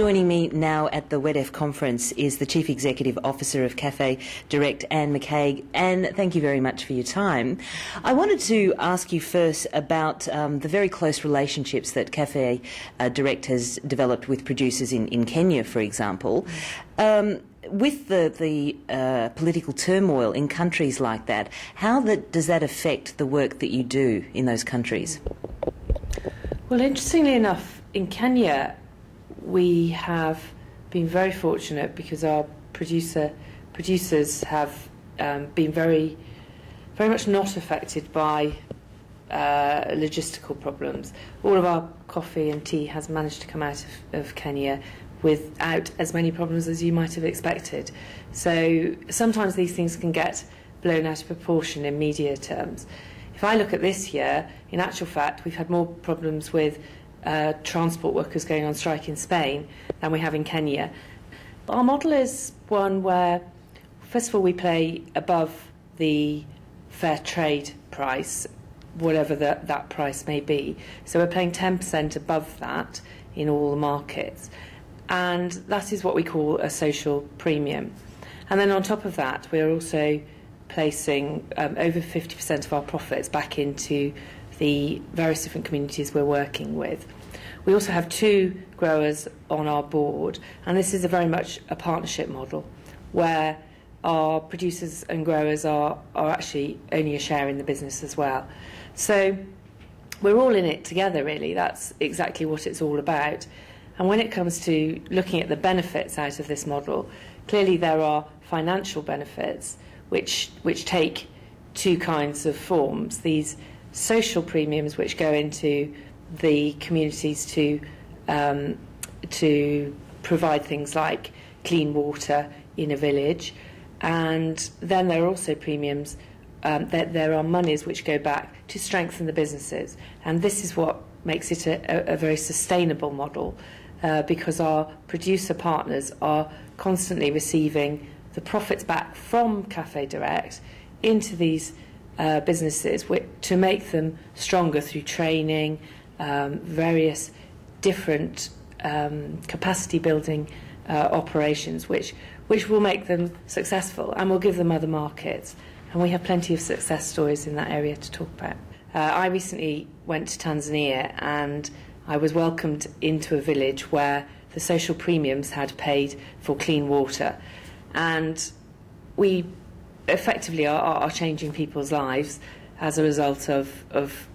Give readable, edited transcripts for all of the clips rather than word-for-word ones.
Joining me now at the WEDF conference is the Chief Executive Officer of Cafédirect, Anne MacCaig. Anne, thank you very much for your time. I wanted to ask you first about the very close relationships that Cafédirect has developed with producers in Kenya, for example. With the political turmoil in countries like that, how does that affect the work that you do in those countries? Well, interestingly enough, in Kenya, we have been very fortunate because our producers have been very much not affected by logistical problems. All of our coffee and tea has managed to come out of Kenya without as many problems as you might have expected. So sometimes these things can get blown out of proportion in media terms. If I look at this year, in actual fact, we've had more problems with transport workers going on strike in Spain than we have in Kenya. Our model is one where, first of all, we play above the fair trade price, whatever that price may be. So we're paying 10% above that in all the markets. And that is what we call a social premium. And then on top of that, we're also placing over 50% of our profits back into the various different communities we're working with. We also have 2 growers on our board, and this is very much a partnership model where our producers and growers are actually only a share in the business as well. So we're all in it together, really. That's exactly what it's all about. And when it comes to looking at the benefits out of this model, clearly there are financial benefits which take 2 kinds of forms. These social premiums which go into the communities to provide things like clean water in a village, and then there are also premiums that there are monies which go back to strengthen the businesses, and this is what makes it a very sustainable model because our producer partners are constantly receiving the profits back from Cafédirect into these businesses to make them stronger through training, various different capacity building operations which will make them successful and will give them other markets. And we have plenty of success stories in that area to talk about. I recently went to Tanzania and I was welcomed into a village where the social premiums had paid for clean water. And we effectively are changing people's lives as a result of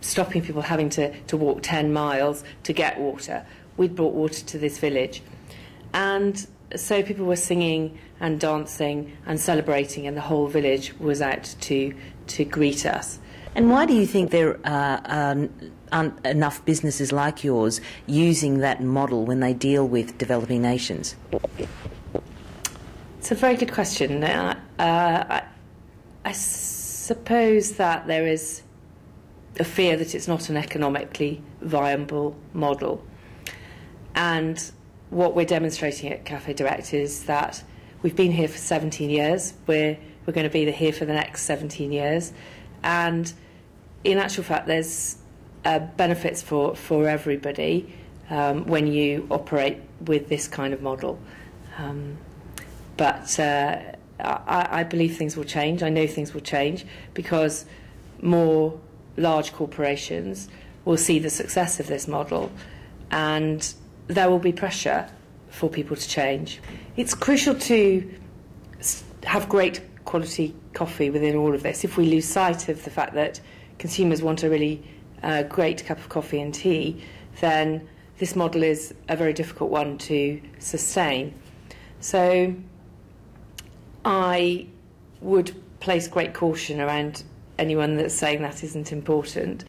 stopping people having to walk 10 miles to get water. We'd brought water to this village. And so people were singing and dancing and celebrating, and the whole village was out to greet us. And why do you think there aren't enough businesses like yours using that model when they deal with developing nations? It's a very good question. I suppose that there is a fear that it's not an economically viable model. And what we're demonstrating at Cafédirect is that we've been here for 17 years. We're going to be here for the next 17 years. And in actual fact, there's benefits for everybody when you operate with this kind of model. But I believe things will change. I know things will change because more large corporations will see the success of this model, and there will be pressure for people to change. It's crucial to have great quality coffee within all of this. If we lose sight of the fact that consumers want a really great cup of coffee and tea, then this model is a very difficult one to sustain. So I would place great caution around anyone that's saying that isn't important.